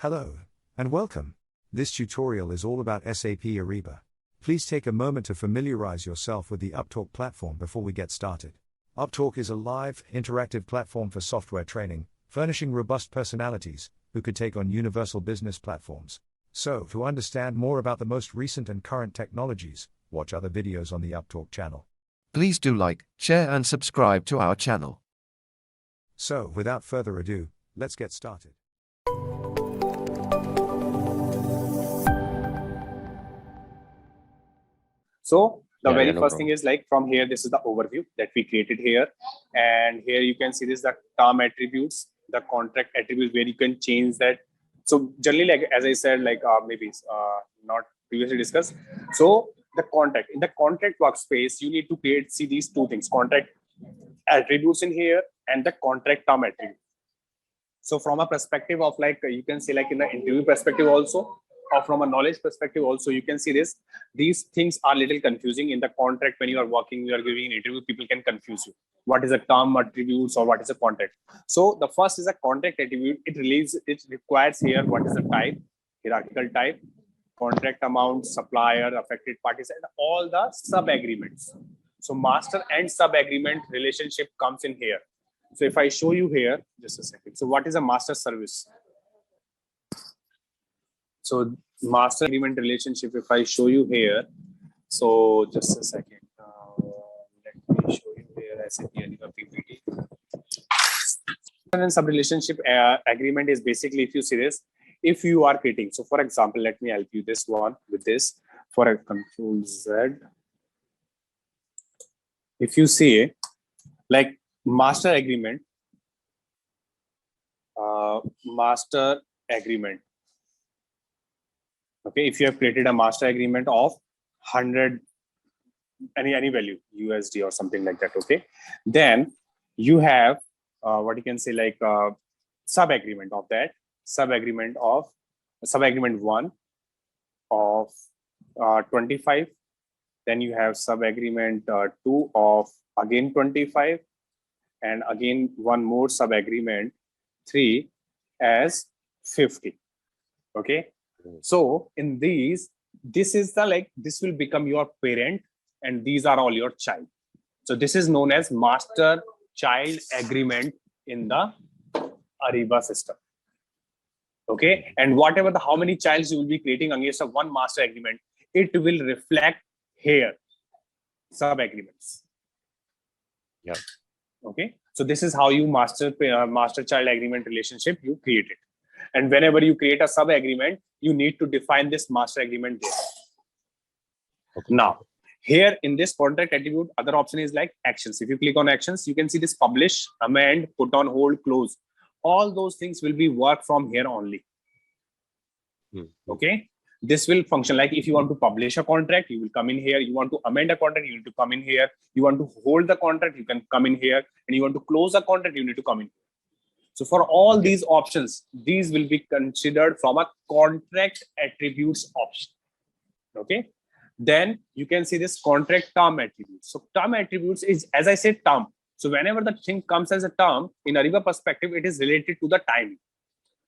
Hello, and welcome. This tutorial is all about SAP Ariba. Please take a moment to familiarize yourself with the Upptalk platform before we get started. Upptalk is a live, interactive platform for software training, furnishing robust personalities who could take on universal business platforms. So, to understand more about the most recent and current technologies, watch other videos on the Upptalk channel. Please do like, share and subscribe to our channel. So, without further ado, let's get started. So the very first thing is like from here, this is the overview that we created here. And here you can see this, the term attributes, the contract attributes where you can change that. So generally, like, as I said, like maybe not previously discussed. So the contract, in the contract workspace, you need to see these two things, contract attributes in here and the contract term attribute. So from a perspective of like, you can say like in the interview perspective also, or from a knowledge perspective also, you can see this. These things are little confusing in the contract. When you are working, you are giving an interview, people can confuse you. What is a term attributes or what is a contract? So the first is a contract attribute. It requires here what is the type, hierarchical type, contract amount, supplier, affected parties, and all the sub agreements. So master and sub agreement relationship comes in here. So if I show you here, just a second. So what is a master service? So master agreement relationship, if I show you here, so just a second, let me show you here SAP Ariba PPT. And sub relationship agreement is basically, if you see this, if you are creating, so for example, let me help you this one with this for a Control Z. If you see like master agreement, okay, if you have created a master agreement of 100, any value, USD or something like that, okay, then you have what you can say like sub agreement of that, sub agreement 1 of 25, then you have sub agreement 2 of again 25, and again one more sub agreement 3 as 50. Okay. So in these, this is the like, this will become your parent and these are all your child. So this is known as master child agreement in the Ariba system. Okay. And whatever how many childs you will be creating against a one master agreement, it will reflect here, sub agreements. Yeah. Okay. So this is how you master child agreement relationship you create it. And whenever you create a sub agreement, you need to define this master agreement there. Okay. Now, here in this contract attribute, other option is like actions. If you click on actions, you can see this publish, amend, put on hold, close. All those things will be work from here only. Okay. This will function like if you want to publish a contract, you will come in here. You want to amend a contract, you need to come in here. You want to hold the contract, you can come in here. And you want to close a contract, you need to come in here. So for all these options, these will be considered from a contract attributes option. Okay. Then you can see this contract term attributes. So term attributes is, as I said, term. So whenever the thing comes as a term in Ariba perspective, it is related to the timing.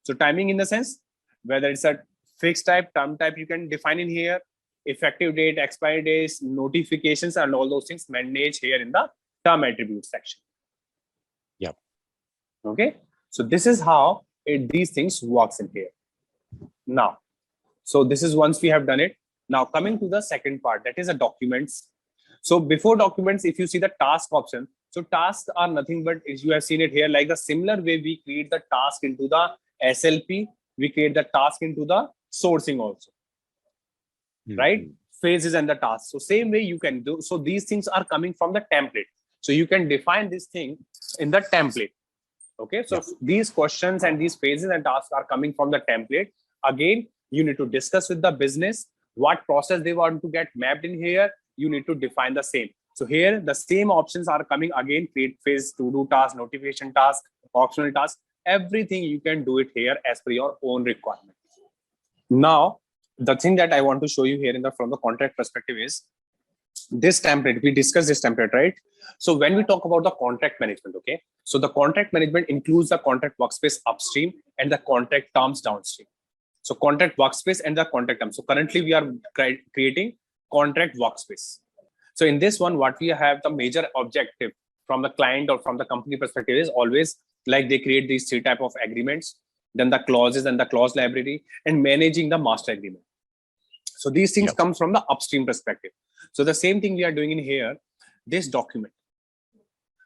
So timing in the sense, whether it's a fixed type, term type, you can define in here, effective date, expiry dates, notifications, and all those things managed here in the term attributes section. Yep. Okay. So this is how these things works in here. Now, so this is once we have done it. Now coming to the second part, that is the documents. So before documents, if you see the task option, so tasks are nothing but, as you have seen it here, like the similar way we create the task into the SLP, we create the task into the sourcing also, right? Phases and the tasks. So same way you can do. So these things are coming from the template. So you can define this thing in the template. Okay, so these questions and these phases and tasks are coming from the template. Again, you need to discuss with the business what process they want to get mapped in here. You need to define the same. So here, the same options are coming again, create phase, to-do task, notification task, optional task, everything you can do it here as per your own requirement. Now, the thing that I want to show you here from the contract perspective is this template. We discussed this template, right? So when we talk about the contract management, okay, so the contract management includes the contract workspace upstream and the contract terms downstream. So contract workspace and the contract term. So currently we are creating contract workspace. So in this one, what we have the major objective from the client or from the company perspective is always like they create these three type of agreements, then the clauses and the clause library, and managing the master agreement. So these things come from the upstream perspective. So the same thing we are doing in here, this document.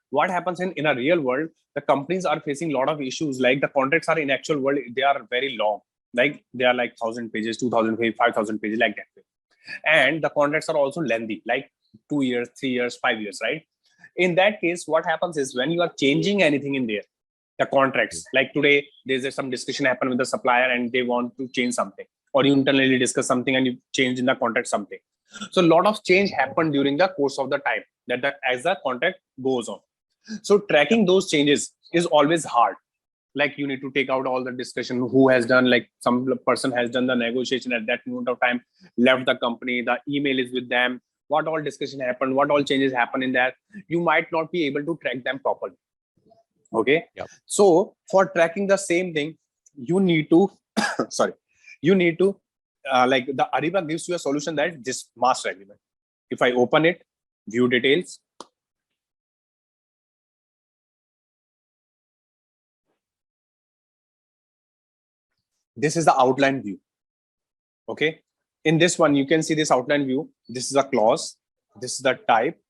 What happens in a real world, the companies are facing a lot of issues, like the contracts are in actual world, they are very long, like they are like 1,000 pages, 2,000 pages, 5,000 pages, like that way. And the contracts are also lengthy, like 2 years, 3 years, 5 years, right? In that case, what happens is when you are changing anything in there, the contracts, like today, there's some discussion happen with the supplier and they want to change something, or you internally discuss something and you change in the contract something. So a lot of change happened during the course of the time as the contract goes on. So tracking those changes is always hard. Like you need to take out all the discussion, who has done, like some person has done the negotiation at that moment of time, left the company, the email is with them, what all discussion happened, what all changes happen in that. You might not be able to track them properly. Okay. So for tracking the same thing, you need to, like the Ariba gives you a solution that this master agreement. If I open it, view details, this is the outline view. Okay. In this one, you can see this outline view. This is a clause, this is the type,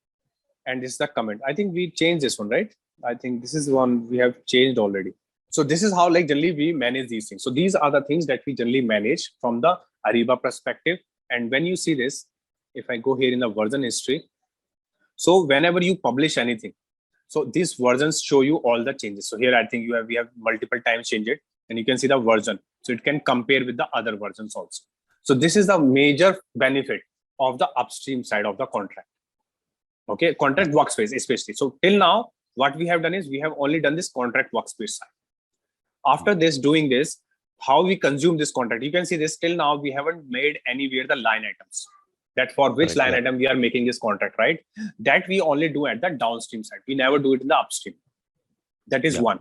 and this is the comment. I think we changed this one, right? I think this is one we have changed already. So this is how like generally we manage these things. So these are the things that we generally manage from the Ariba perspective. And when you see this, if I go here in the version history, so whenever you publish anything, so these versions show you all the changes. So here I think we have multiple times changed it, and you can see the version. So it can compare with the other versions also. So this is the major benefit of the upstream side of the contract. Okay, contract workspace especially. So till now, what we have done is we have only done this contract workspace side. After this, doing this, how we consume this contract, you can see this till now we haven't made anywhere the line items, that for which line item we are making this contract, right? That we only do at the downstream side. We never do it in the upstream. That is one.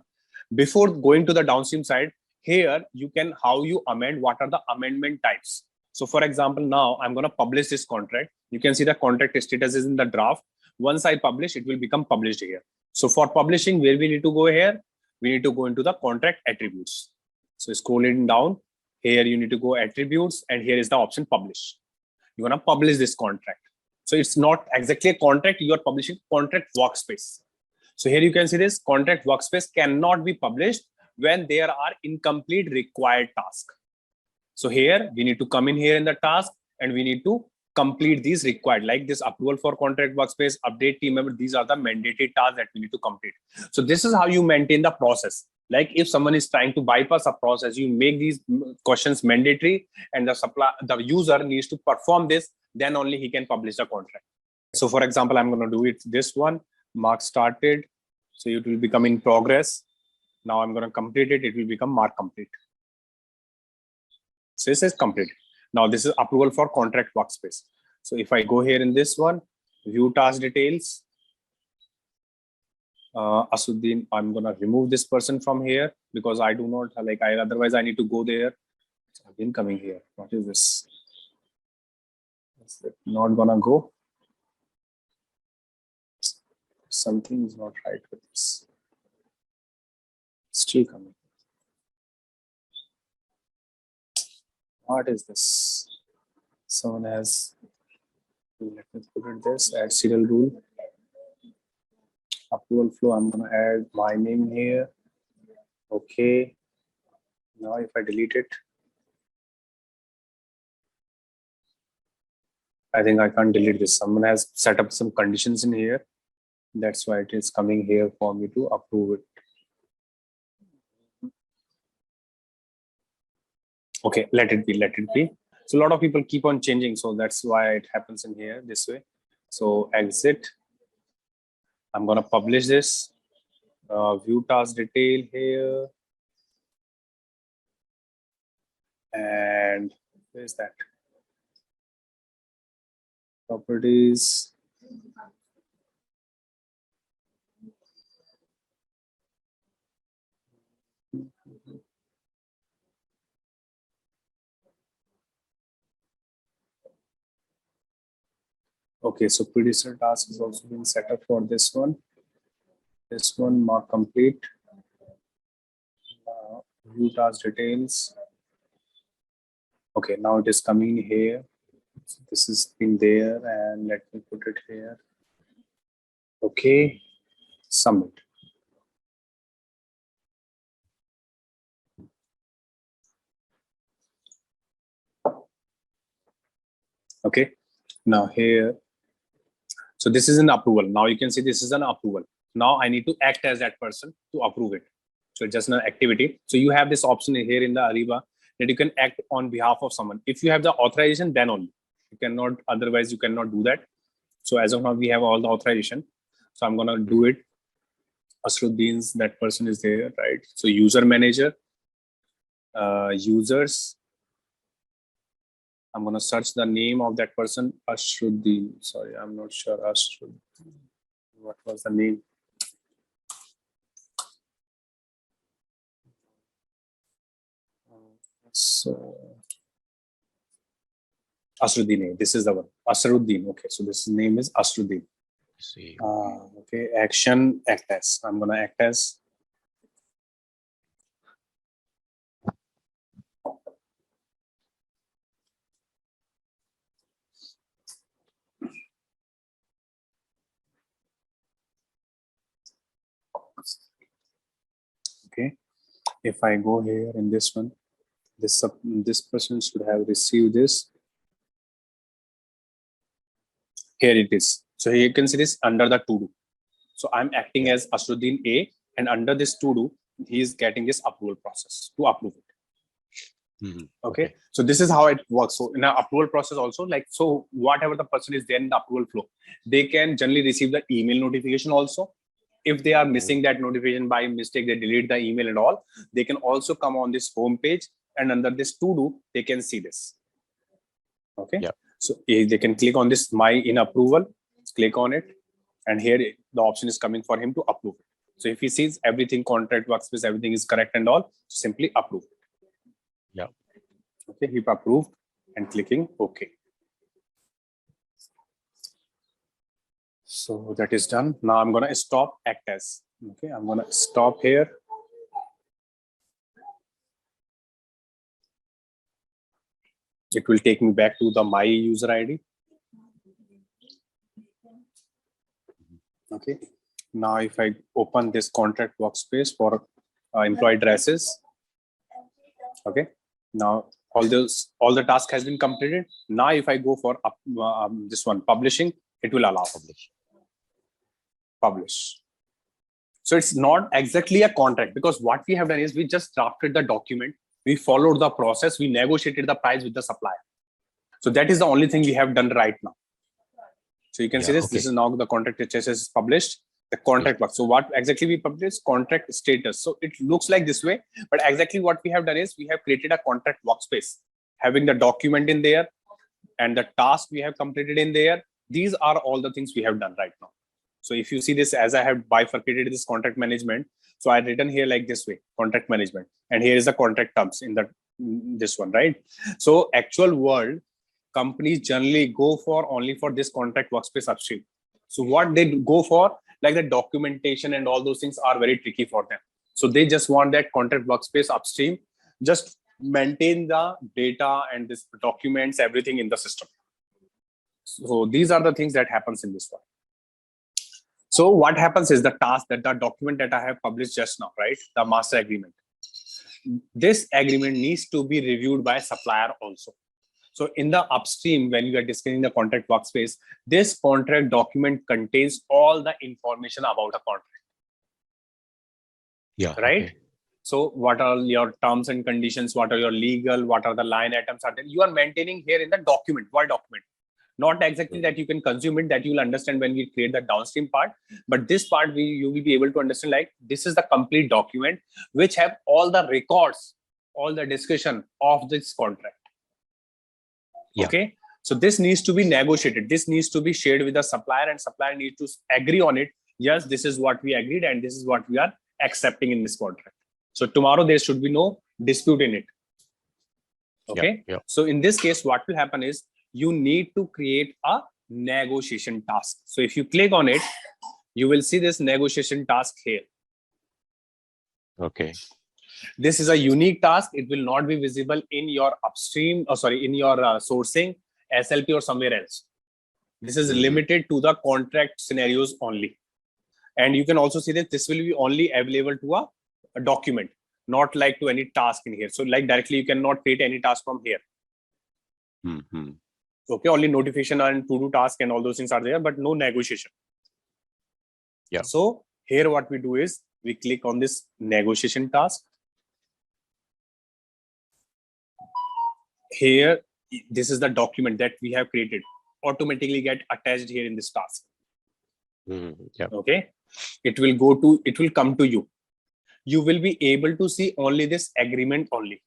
Before going to the downstream side, here you can, how you amend, what are the amendment types. So for example, now I'm going to publish this contract. You can see the contract status is in the draft. Once I publish, it will become published here. So for publishing, where we need to go here, we need to go into the contract attributes. So scrolling down here, you need to go attributes, and here is the option publish. You want to publish this contract. So it's not exactly a contract, you are publishing contract workspace. So here you can see this contract workspace cannot be published when there are incomplete required tasks. So here we need to come in here in the task, and we need to complete these required, like this approval for contract workspace, update team member. These are the mandatory tasks that we need to complete. So this is how you maintain the process. Like if someone is trying to bypass a process, you make these questions mandatory, and the user needs to perform this, then only he can publish the contract. So for example, I'm going to do it this one, mark started. So it will become in progress. Now I'm going to complete it. It will become mark complete. So this is complete. Now this is approval for contract workspace. So if I go here in this one, view task details, Asuddin, I'm going to remove this person from here because I do not like, otherwise I need to go there. It's again coming here. What is this? Is it not going to go? Something is not right with this. Still coming. What is this? Someone has, let me put it this, add serial rule. Approval flow, I'm going to add my name here. Okay. Now if I delete it, I think I can't delete this. Someone has set up some conditions in here. That's why it is coming here for me to approve it. Okay, let it be, let it be. So a lot of people keep on changing. So that's why it happens in here this way. So exit. I'm going to publish this. View task detail here. And where's that? Properties. Okay, so producer task has also been set up for this one. This one mark complete. View task details. Okay, now it is coming here. So this is in there, and let me put it here. Okay, submit. Okay, now here. So this is an approval. Now you can see this is an approval. Now I need to act as that person to approve it. So it's just an activity. So you have this option here in the Ariba that you can act on behalf of someone. If you have the authorization, then only. You cannot, otherwise you cannot do that. So as of now, we have all the authorization. So I'm gonna do it. Asruddin's, that person is there, right? So user manager, users. I'm gonna search the name of that person, Asruddin. Sorry, I'm not sure. Asruddin. What was the name? So Asruddin. This is the one. Asruddin. Okay, so this name is Asruddin. See. Okay, action, act as. I'm gonna act as. Okay, if I go here in this one, this person should have received this. Here it is. So here you can see this under the to do. So I'm acting as Asruddin A, and under this to do, he is getting this approval process to approve it. Okay. So this is how it works. So in an approval process also, like, so whatever the person is there in the approval flow, they can generally receive the email notification also. If they are missing that notification by mistake, they delete the email and all, they can also come on this home page, and under this to do, they can see this. Okay. Yeah. So they can click on this my in approval, click on it, and here the option is coming for him to approve it. So if he sees everything, contract, workspace, everything is correct and all, simply approve it. Yeah. Okay, he approved and clicking OK. So that is done. Now I'm gonna stop act as. Okay, I'm gonna stop here. It will take me back to the my user ID. Okay. Now if I open this contract workspace for employee addresses. Okay. Now all the task has been completed. Now if I go for this one publishing, it will allow publish. So it's not exactly a contract, because what we have done is we just drafted the document, we followed the process, we negotiated the price with the supplier. So that is the only thing we have done right now. So you can see this. Okay. This is now the contract HSS is published. The contract work. So what exactly we publish? Contract status. So it looks like this way, but exactly what we have done is we have created a contract workspace, having the document in there and the task we have completed in there. These are all the things we have done right now. So if you see this, as I have bifurcated this contract management, so I written here like this way, contract management, and here is the contract terms in this one, right? So actual world, companies generally go for only for this contract workspace upstream. So what they go for, like the documentation and all those things are very tricky for them. So they just want that contract workspace upstream, just maintain the data and this documents, everything in the system. So these are the things that happens in this one. So what happens is the task, that the document that I have published just now, right? The master agreement. This agreement needs to be reviewed by supplier also. So in the upstream, when you are discussing the contract workspace, this contract document contains all the information about a contract. Yeah. Right. Okay. So what are your terms and conditions? What are your legal? What are the line items are there? You are maintaining here in the document, Word document. Not exactly that you can consume it, that you will understand when we create the downstream part, but this part you will be able to understand, like this is the complete document which have all the records, all the discussion of this contract. Yeah. Okay, so this needs to be negotiated. This needs to be shared with the supplier, and supplier needs to agree on it. Yes, this is what we agreed, and this is what we are accepting in this contract. So tomorrow there should be no dispute in it. Okay. Yeah. So in this case, what will happen is you need to create a negotiation task. So if you click on it, you will see this negotiation task here. Okay. This is a unique task. It will not be visible in your upstream, in your sourcing, SLP or somewhere else. This is limited to the contract scenarios only. And you can also see that this will be only available to a document, not like to any task in here. So like directly, you cannot create any task from here. Okay, only notification and to-do task and all those things are there, but no negotiation. Yeah. So here what we do is we click on this negotiation task. Here, this is the document that we have created, automatically get attached here in this task. Yeah. Okay, it will come to you. You will be able to see only this agreement only.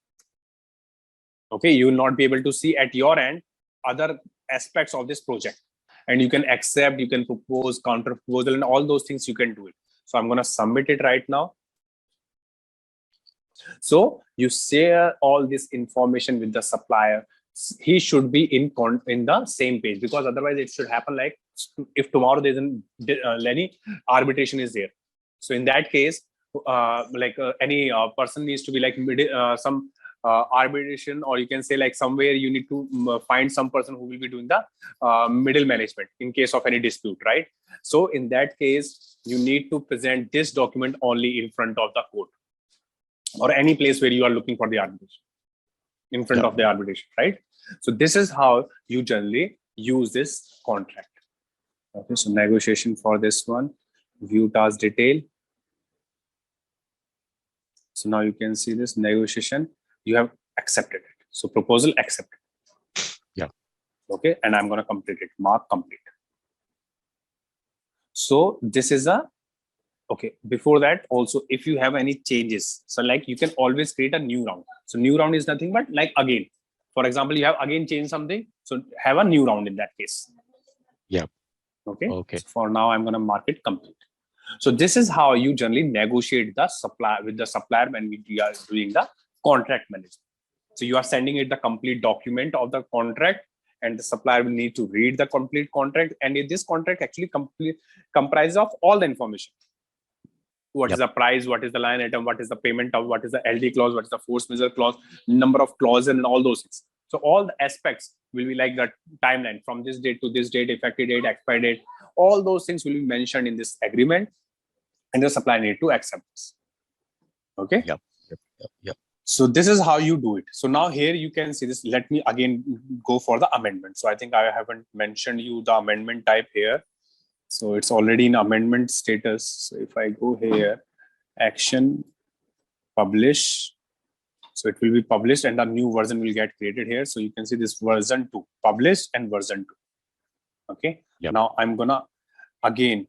Okay, you will not be able to see at your end other aspects of this project, and you can accept, you can propose, counter proposal, and all those things you can do it. So I'm going to submit it right now. So you share all this information with the supplier. He should be in the same page, because otherwise it should happen like if tomorrow there's any arbitration is there. So in that case, any person needs to be like some arbitration, or you can say like somewhere you need to find some person who will be doing the middle management in case of any dispute, right? So in that case, you need to present this document only in front of the court or any place where you are looking for the arbitration, in front of the arbitration, right? So this is how you generally use this contract. Okay, so negotiation for this one, view task detail. So now you can see this negotiation, you have accepted it. So proposal accepted. Yeah. Okay, and I'm going to complete it, mark complete. So this is okay, before that also, if you have any changes, so like you can always create a new round. So new round is nothing but like again, for example, you have again changed something, so have a new round in that case. Yeah. Okay. Okay. So for now, I'm going to mark it complete. So this is how you generally negotiate the supplier with the supplier when we are doing the contract management. So you are sending it the complete document of the contract, and the supplier will need to read the complete contract. And if this contract actually comprises of all the information. What is the price? What is the line item? What is the payment of? What is the LD clause? What is the force majeure clause? Number of clauses and all those things. So all the aspects will be like the timeline from this date to this date, effective date, expiry date. All those things will be mentioned in this agreement, and the supplier need to accept this. Okay. Yep. So this is how you do it. So now here you can see this. Let me again go for the amendment. So I think I haven't mentioned you the amendment type here. So it's already in amendment status. So if I go here, action, publish, so it will be published and a new version will get created here. So you can see this version 2, published and version 2. Okay. Yep. Now I'm gonna again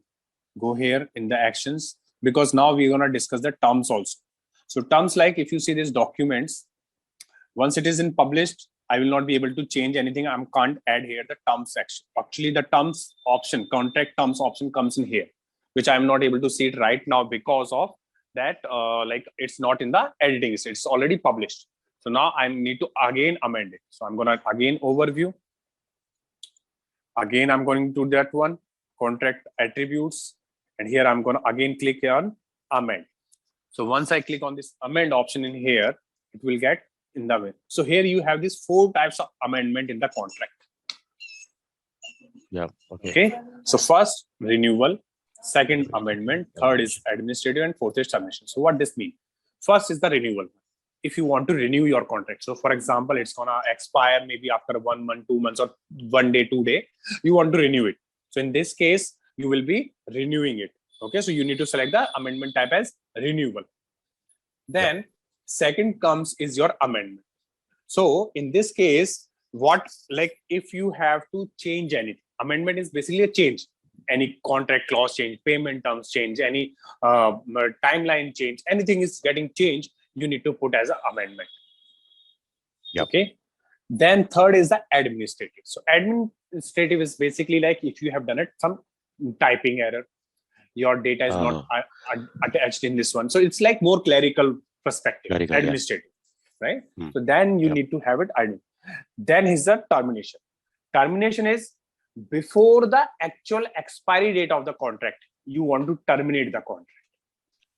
go here in the actions, because now we're gonna discuss the terms also. So terms, like if you see these documents, once it is in published, I will not be able to change anything. I can't add here the terms section. Actually, the terms option, contract terms option comes in here, which I'm not able to see it right now because of that, like it's not in the editing. It's already published. So now I need to again amend it. So I'm going to again overview. Again, I'm going to that one, contract attributes. And here I'm going to again click on amend. So once I click on this amend option in here, it will get in the way. So here you have these 4 types of amendment in the contract. Yeah. Okay. So first, renewal. Second, amendment. Third is administrative, and fourth is termination. So what this means? First is the renewal. If you want to renew your contract. So for example, it's gonna expire maybe after 1 month, 2 months, or 1 day, 2 days. You want to renew it. So in this case, you will be renewing it. Okay. So you need to select the amendment type as renewal. Then second comes is your amendment. So in this case, what, like if you have to change anything, amendment is basically a change. Any contract clause change, payment terms change, any timeline change, anything is getting changed, you need to put as an amendment. Yep. Okay. Then third is the administrative. So administrative is basically like if you have done it, some typing error, your data is not attached in this one. So it's like more clerical perspective, administrative, right? So then you need to have it. Then is the termination. Termination is before the actual expiry date of the contract, you want to terminate the contract.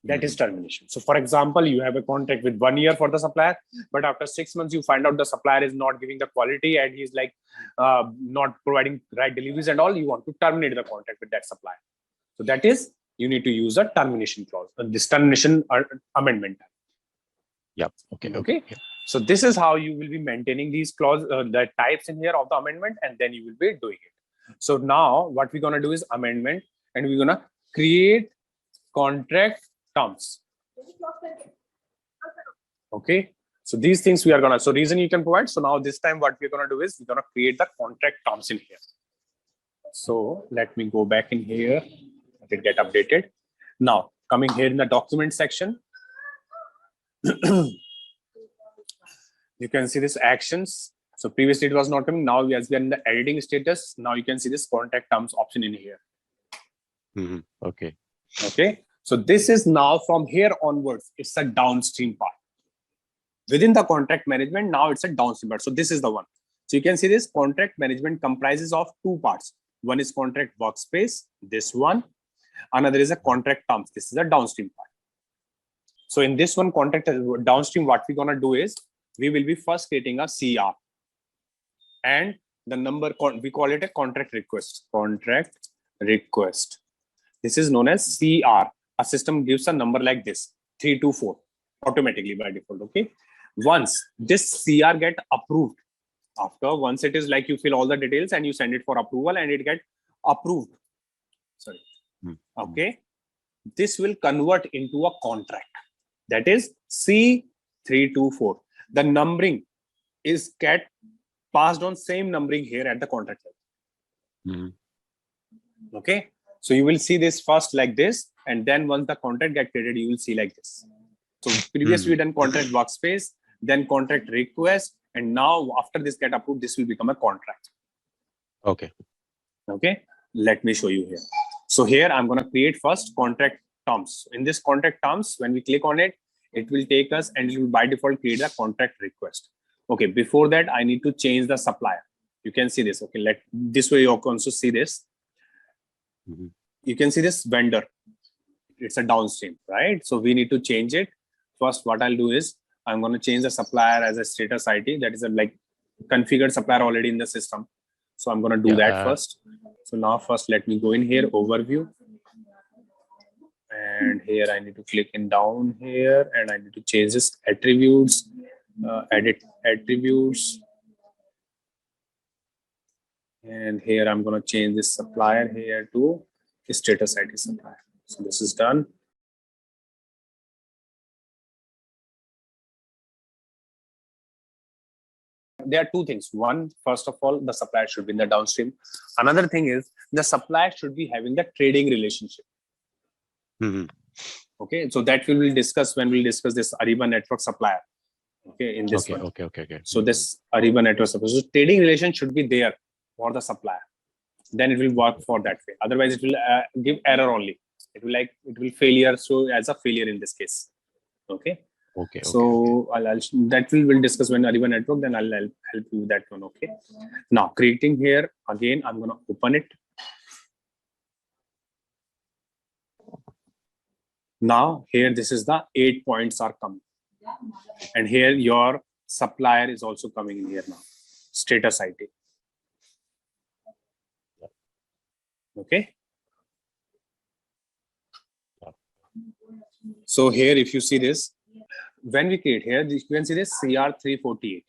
That is termination. So for example, you have a contract with 1 year for the supplier, but after 6 months, you find out the supplier is not giving the quality and he's like not providing right deliveries and all. You want to terminate the contract with that supplier. So that is, you need to use a termination clause, this termination amendment. Yep. Okay. Okay. So this is how you will be maintaining these clauses, the types in here of the amendment, and then you will be doing it. So now what we're going to do is amendment, and we're going to create contract terms. Okay. So these things we are going to, so reason you can provide. So now this time what we're going to do is we're going to create the contract terms in here. So let me go back in here. Let it get updated. Now coming here in the document section, you can see this actions. So previously it was not coming. Now as we are in the editing status, now you can see this contract terms option in here. Okay. Okay. So this is now from here onwards, it's a downstream part. Within the contract management, now it's a downstream part. So this is the one. So you can see this contract management comprises of two parts. One is contract workspace, this one. Another is a contract terms. This is a downstream part. So in this one contract downstream, what we're going to do is we will be first creating a CR. And the number, we call it a contract request. Contract request. This is known as CR. A system gives a number like this, 324, automatically by default. Okay. Once this CR get approved, once it is like you fill all the details and you send it for approval and it get approved. Sorry. Okay. This will convert into a contract. That is C324. The numbering is get passed on same numbering here at the contract level. Okay. So you will see this first like this, and then once the contract get created, you will see like this. So previously we done contract workspace, then contract request, and now after this get approved, this will become a contract. Okay. Okay. Let me show you here. So here I'm going to create first contract terms. In this contract terms, when we click on it, it will take us and it will by default create a contract request. Okay. Before that, I need to change the supplier. You can see this. Okay. This way you can also see this. You can see this vendor. It's a downstream, right? So we need to change it. First, what I'll do is I'm going to change the supplier as a status ID. That is a like configured supplier already in the system. So I'm going to do that first. So now first, let me go in here, overview. And here I need to click in down here and I need to change this attributes, edit attributes. And here I'm going to change this supplier here to status ID supplier. So this is done. There are two things. One, first of all, the supplier should be in the downstream. Another thing is the supplier should be having the trading relationship. Okay, so that we will discuss when we'll discuss this Ariba network supplier. Okay, in this one. Okay. So this Ariba network supplier. So trading relation should be there for the supplier. Then it will work for that way. Otherwise, it will give error only. It will failure. So as a failure in this case. Okay. So that we'll discuss when Ariba network. Then I'll help you with that one. Okay. Now creating here again, I'm gonna open it. Now here, this is the 8 points are coming, and here your supplier is also coming in here now. Status ID. Okay. So here, if you see this, when we create here, you can see this CR348,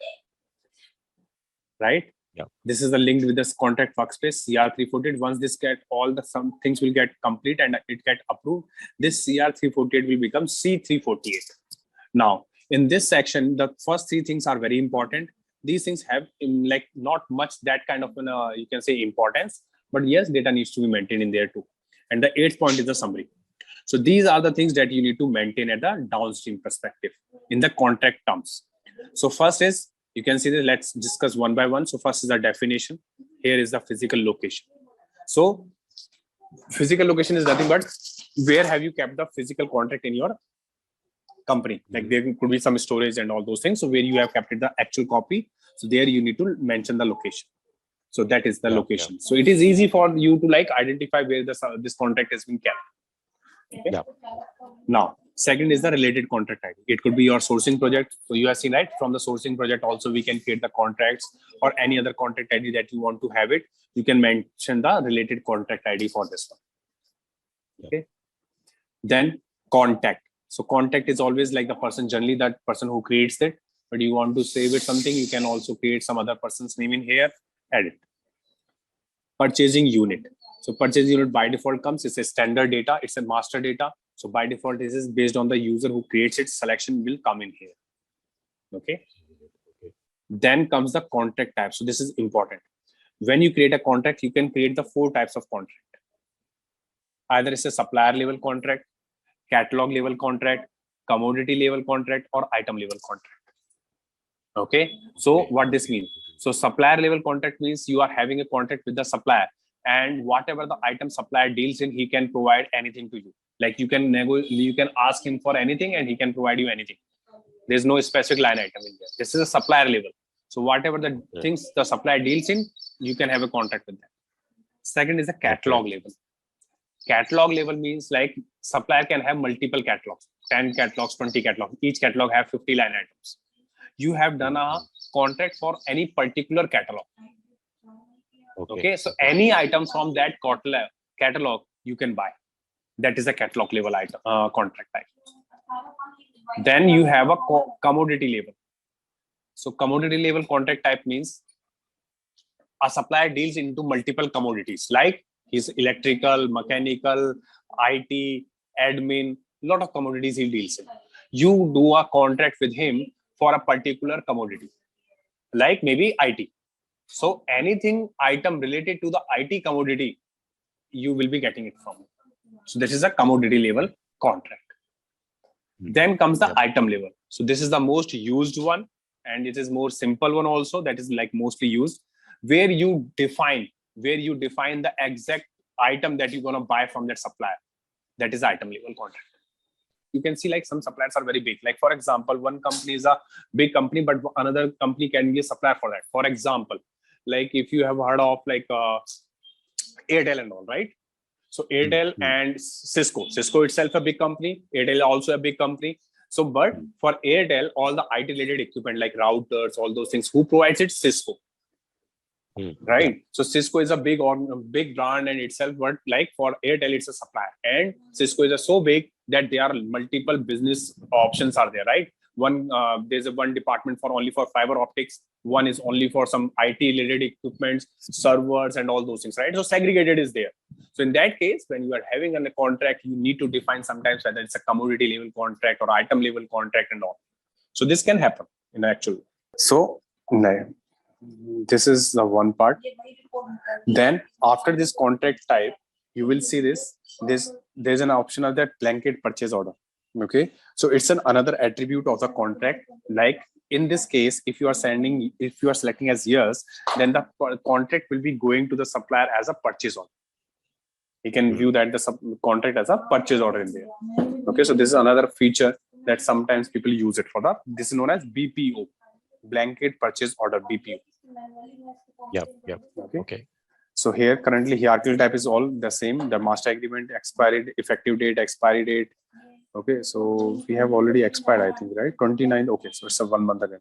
right? Yeah. This is the linked with this contract workspace CR348. Once this get all the some things will get complete and it get approved, this CR348 will become C348. Now, in this section, the first three things are very important. These things have like not much that kind of you can say importance, but yes, data needs to be maintained in there too. And the 8th point is the summary. So these are the things that you need to maintain at the downstream perspective in the contract terms. So first is, you can see that let's discuss one by one. So first is the definition. Here is the physical location. So physical location is nothing but where have you kept the physical contract in your company? Like there could be some storage and all those things. So where you have kept it, the actual copy. So there you need to mention the location. So that is the Yeah, location. So it is easy for you to like identify where this contract has been kept. Okay. Yeah. Now, second is the related contract ID. It could be your sourcing project. So you have seen, right? From the sourcing project, also we can create the contracts or any other contract ID that you want to have it. You can mention the related contract ID for this one. Okay. Then contact. So contact is always like the person, generally that person who creates it. But you want to save it something, you can also create some other person's name in here, add it. Purchasing unit. So purchase unit by default comes, it's a standard data, it's a master data. So by default, this is based on the user who creates it, selection will come in here. Okay. Then comes the contract type. So this is important. When you create a contract, you can create the 4 types of contract. Either it's a supplier level contract, catalog level contract, commodity level contract, or item level contract. Okay. So what this means? So supplier level contract means you are having a contract with the supplier, and whatever the item supplier deals in, he can provide anything to you. Like you can ask him for anything and he can provide you anything. There's no specific line item in there. This is a supplier level. So whatever the things the supplier deals in, you can have a contract with them. Second is the catalog level. Catalog level means like supplier can have multiple catalogs, 10 catalogs, 20 catalogs. Each catalog have 50 line items. You have done a contract for any particular catalog. Okay. So any item from that catalog you can buy. That is a catalog level item contract type. Then you have a commodity level. So commodity level contract type means a supplier deals into multiple commodities, like his electrical, mechanical, IT, admin, lot of commodities he deals in. You do a contract with him for a particular commodity, like maybe IT. So anything item related to the IT commodity, you will be getting it from. So this is a commodity level contract. Then comes the item level. So this is the most used one, and it is more simple one also, that is like mostly used, where you define the exact item that you're going to buy from that supplier. That is item level contract. You can see like some suppliers are very big. Like for example, one company is a big company, but another company can be a supplier for that. For example, like if you have heard of like Airtel and all, right? So Airtel and Cisco itself a big company, Airtel also a big company. So, but for Airtel, all the IT related equipment like routers, all those things, who provides it? Cisco. Right. So Cisco is a big brand in itself, but like for Airtel, it's a supplier, and Cisco is so big that there are multiple business options are there, right? One, there's one department only for fiber optics. One is only for some IT related equipment, servers and all those things, right? So segregated is there. So in that case, when you are having a contract, you need to define sometimes whether it's a commodity level contract or item level contract and all. So this can happen in actual. So this is the one part. Then after this contract type, you will see there's an option of that blanket purchase order. Okay, so it's another attribute of the contract. Like in this case, if you are selecting as yes, then the contract will be going to the supplier as a purchase order. You can view that the contract as a purchase order in there. Okay, so this is another feature that sometimes people use it for that. This is known as BPO, blanket purchase order, BPO. Yep. Okay. So here currently hierarchical type is all the same. The master agreement, expiry, effective date, expiry date. Okay, so we have already expired, I think, right? 29th. Okay, so it's a 1 month again.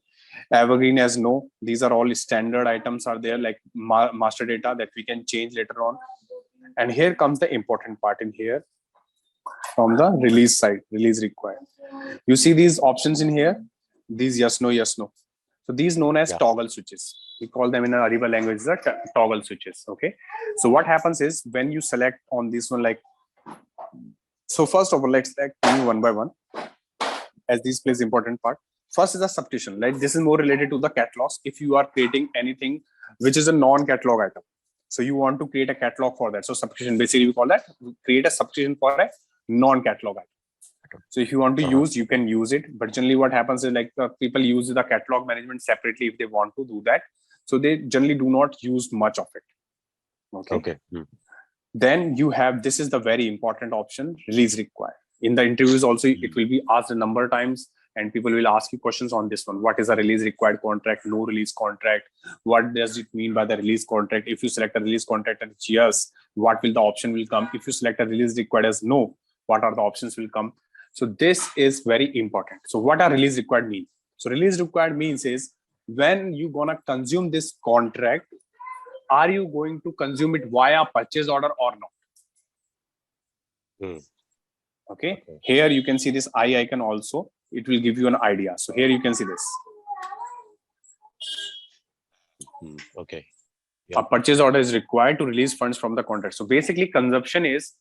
Evergreen as no. These are all standard items are there, like master data that we can change later on. And here comes the important part in here from the release side, release required. You see these options in here, these yes, no. So these known as toggle switches. We call them in an Ariba language the toggle switches. Okay. So what happens is when you select on this one, like, so first of all, let's select one by one, as this plays important part. First is the substitution. Like this is more related to the catalogs. If you are creating anything which is a non-catalog item, so you want to create a catalog for that. So substitution, basically we call that create a substitution for a non-catalog item. So if you want to use, you can use it. But generally what happens is like people use the catalog management separately if they want to do that. So they generally do not use much of it. Okay. Then you have, this is the very important option, release required. In the interviews also, it will be asked a number of times and people will ask you questions on this one. What is a release required contract, no release contract? What does it mean by the release contract? If you select a release contract as yes, what will the option will come? If you select a release required as no, what are the options will come? So this is very important. So what are release required mean? So release required means is when you gonna consume this contract, are you going to consume it via purchase order or not? Okay, here you can see this eye icon also. It will give you an idea. So here you can see this. Okay. A purchase order is required to release funds from the contract. So basically consumption is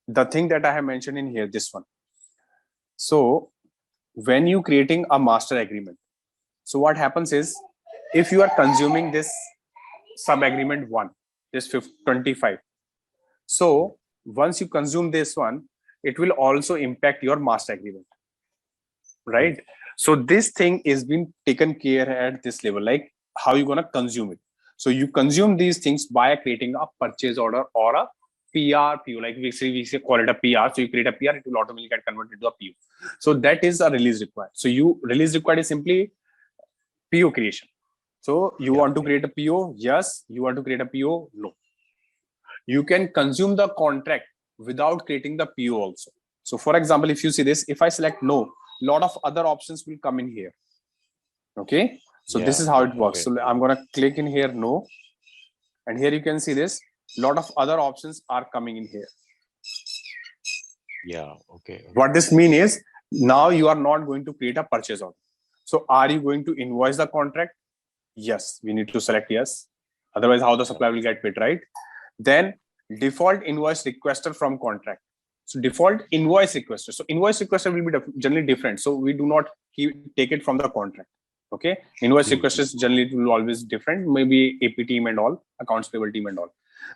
the thing that I have mentioned in here, this one. So when you creating a master agreement, so what happens is if you are consuming this sub agreement 1, this 25, so once you consume this one, it will also impact your master agreement, right? So this thing is being taken care at this level, like how you gonna consume it. So you consume these things by creating a purchase order or a PR, PO, like we say call it a PR. So you create a PR, it will automatically get converted to a PO. So that is a release required. So you release required is simply PO creation. So you want to create a PO? Yes. You want to create a PO? No. You can consume the contract without creating the PO also. So for example, if you see this, if I select no, a lot of other options will come in here. Okay. So this is how it works. So I'm going to click in here, no. And here you can see this, a lot of other options are coming in here. Yeah. Okay. What this means is now you are not going to create a purchase order. So are you going to invoice the contract? Yes, we need to select yes. Otherwise, how the supplier will get paid, right? Then default invoice requester from contract. So default invoice requester. So invoice requester will be generally different. So we do not take it from the contract. Okay. Invoice requesters generally will always different. Maybe AP team and all, accounts payable team and all.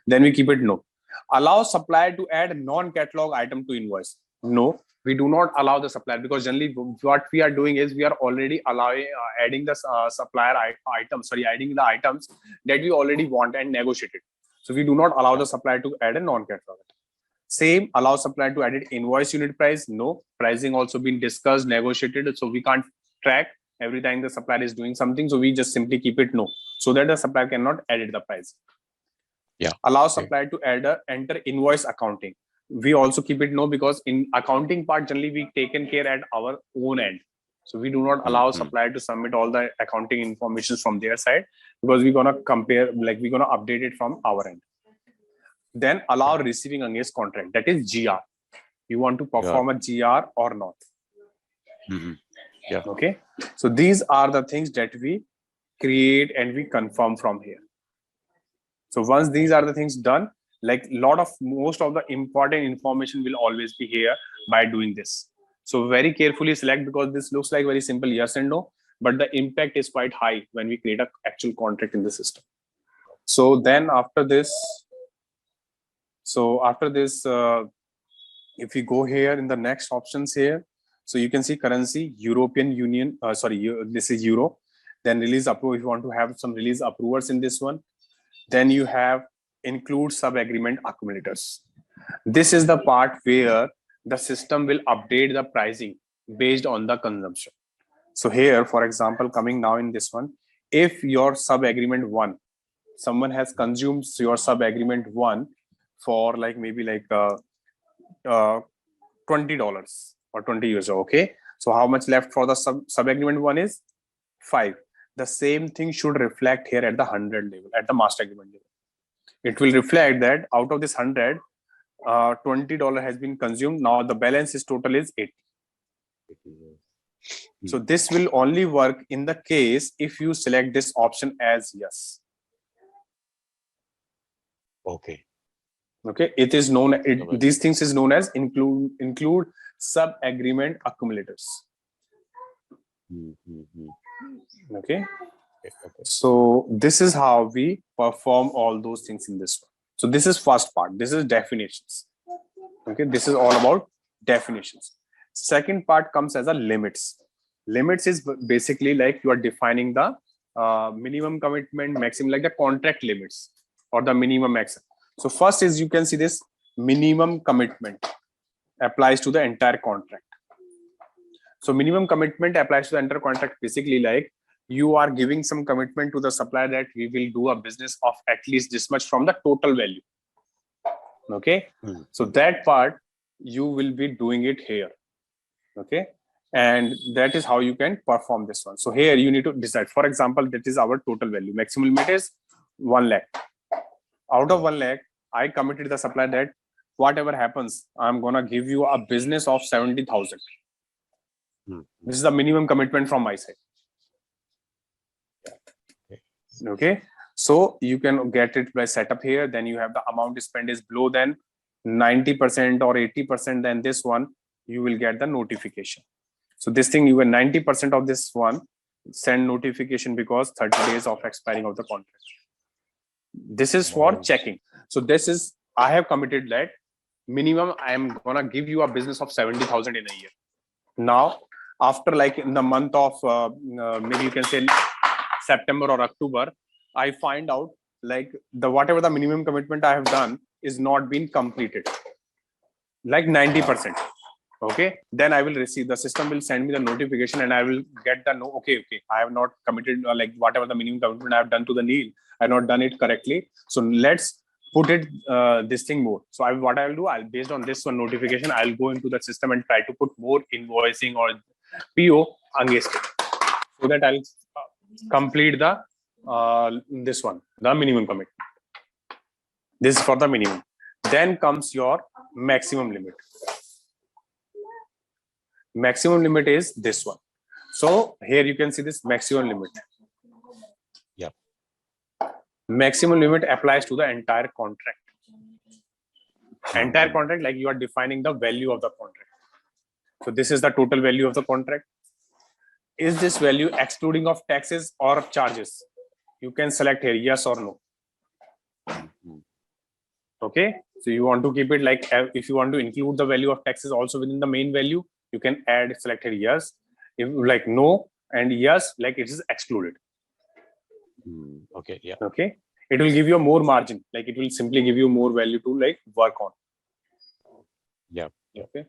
Then we keep it no. Allow supplier to add non-catalog item to invoice. No, we do not allow the supplier, because generally what we are doing is we are already allowing adding the supplier items, adding the items that we already want and negotiated. So we do not allow the supplier to add a non-catalog. Same, allow supplier to add invoice unit price. No, pricing also been discussed, negotiated. So we can't track every time the supplier is doing something. So we just simply keep it no, so that the supplier cannot edit the price. Yeah. Allow supplier to enter invoice accounting. We also keep it no, because in accounting part, generally we taken care at our own end. So we do not allow supplier to submit all the accounting information from their side, because we're going to compare, like we're going to update it from our end. Then allow receiving against contract, that is GR. You want to perform a GR or not? Yeah. Okay. So these are the things that we create and we confirm from here. So once these are the things done, like most of the important information will always be here by doing this. So very carefully select, because this looks like very simple yes and no, but the impact is quite high when we create an actual contract in the system. So then after this, if we go here in the next options here, so you can see currency, European Union, this is Euro. Then release approve, if you want to have some release approvers in this one. Then you have include sub-agreement accumulators. This is the part where the system will update the pricing based on the consumption. So here, for example, coming now in this one, if your sub-agreement 1, someone has consumed your sub-agreement 1 for like maybe like $20 or 20 euros. Okay. So how much left for the sub-agreement 1 is 5. The same thing should reflect here at the 100 level, at the master agreement level. It will reflect that out of this 100, $20 has been consumed. Now the balance is total is 80. So this will only work in the case if you select this option as yes. Okay. Okay. It is known. These things is known as include sub-agreement accumulators. Okay. So this is how we perform all those things in this one. So this is first part. This is definitions. Okay. This is all about definitions. Second part comes as a limits. Limits is basically like you are defining the minimum commitment, maximum, like the contract limits or the minimum maximum. So first is, you can see this minimum commitment applies to the entire contract. So minimum commitment applies to the entire contract. Basically, like you are giving some commitment to the supplier that we will do a business of at least this much from the total value. Okay. So that part you will be doing it here. Okay. And that is how you can perform this one. So here you need to decide. For example, that is our total value. Maximum limit is 1 lakh. Out of 1 lakh, I committed the supplier that whatever happens, I'm gonna give you a business of 70,000. This is the minimum commitment from my side. Okay. So you can get it by setup here. Then you have the amount spent is below than 90% or 80%. Then this one, you will get the notification. So this thing, you will 90% of this one send notification because 30 days of expiring of the contract. This is for checking. So this is, I have committed that minimum, I am gonna give you a business of 70,000 in a year. Now, after like in the month of maybe you can say September or October, I find out like the whatever the minimum commitment I have done is not been completed, like 90%. Okay, then I will receive, the system will send me the notification and I will get the okay, I have not committed like whatever the minimum commitment I have done to the Neil, I have not done it correctly. So let's put it this thing more. So what I will do, I'll based on this one notification, I'll go into the system and try to put more invoicing or PO against it, so that I'll complete the this one, the minimum commitment. This is for the minimum. Then comes your maximum limit. Maximum limit is this one. So here you can see this maximum limit. Yeah. Maximum limit applies to the entire contract. Entire contract, like you are defining the value of the contract. So this is the total value of the contract. Is this value excluding of taxes or charges? You can select here yes or no. Okay. So you want to keep it like, if you want to include the value of taxes also within the main value, you can add select here yes. If like no and yes, like it is excluded. Okay. Yeah. Okay. It will give you a more margin. Like it will simply give you more value to like work on. Yeah. Okay.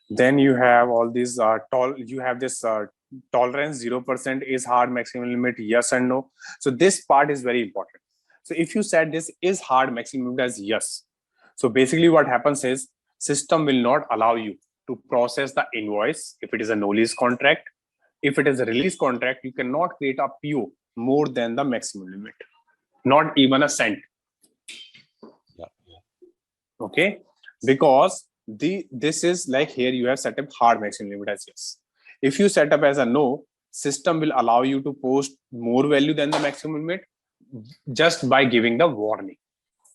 Then you have all these you have this tolerance, 0% is hard maximum limit, yes and no. So this part is very important. So if you said this is hard maximum limit as yes, so basically what happens is system will not allow you to process the invoice if it is a no lease contract. If it is a release contract, you cannot create a PO more than the maximum limit, not even a cent. Yeah. Okay, because this is like here you have set up hard maximum limit as yes. If you set up as a no, system will allow you to post more value than the maximum limit just by giving the warning.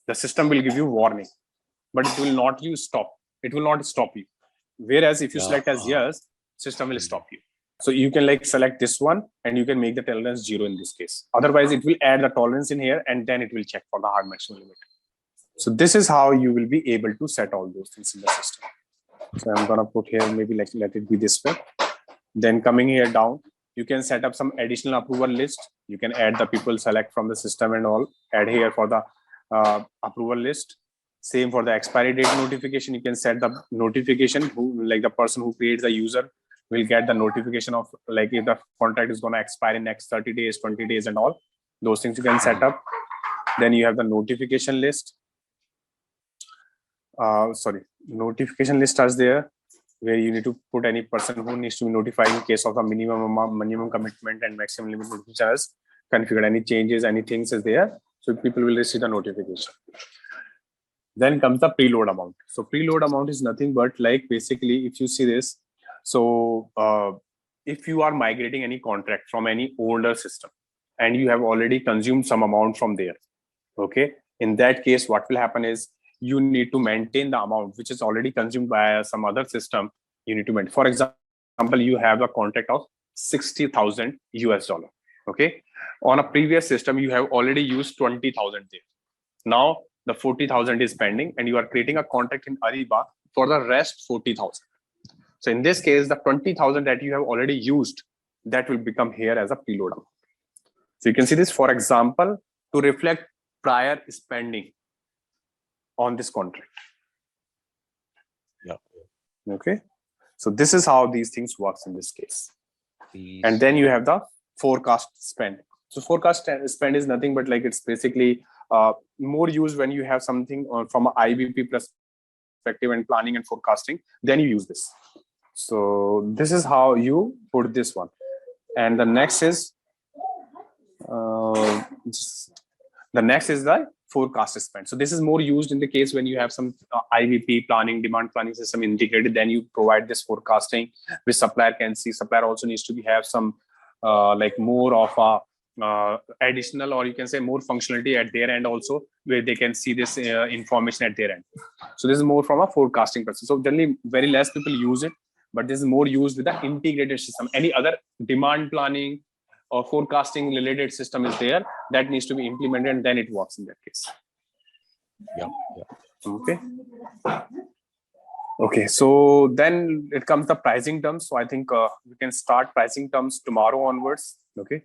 The system will give you warning, but it will not stop. It will not stop you. Whereas if you select as yes, system will stop you. So you can like select this one and you can make the tolerance 0 in this case. Otherwise, it will add the tolerance in here and then it will check for the hard maximum limit. So this is how you will be able to set all those things in the system. So I'm gonna put here, maybe like let it be this way. Then coming here down, you can set up some additional approval list. You can add the people select from the system and all, add here for the approval list. Same for the expiry date notification. You can set the notification who like the person who creates the user will get the notification of like if the contract is going to expire in next 30 days, 20 days and all those things you can set up. Then you have the notification list. Notification list is there where you need to put any person who needs to be notified in case of the minimum commitment and maximum limit which has configured. Any changes, any things is there, so people will receive the notification. Then comes the preload amount. So preload amount is nothing but like basically if you see this, so if you are migrating any contract from any older system and you have already consumed some amount from there, okay, in that case what will happen is you need to maintain the amount which is already consumed by some other system. You need to maintain. For example, you have a contract of $60,000 US. Okay, on a previous system you have already used 20,000 there. Now the 40,000 is pending and you are creating a contract in Ariba for the rest 40,000. So in this case, the 20,000 that you have already used, that will become here as a preload amount. So you can see this, for example, to reflect prior spending on this contract. Yeah. Okay. So this is how these things works in this case. These, And then you have the forecast spend. So forecast spend is nothing but like it's basically more used when you have something from an IBP perspective and planning and forecasting, then you use this. So this is how you put this one. And the next is the forecast spend. So this is more used in the case when you have some IVP planning, demand planning system integrated, then you provide this forecasting which supplier can see. Supplier also needs to have some like more of a additional, or you can say more functionality at their end also, where they can see this information at their end. So this is more from a forecasting perspective. So generally very less people use it, but this is more used with the integrated system. Any other demand planning or forecasting related system is there that needs to be implemented, and then it works in that case. yeah. Okay. Okay, so then it comes the pricing terms. So I think we can start pricing terms tomorrow onwards. Okay.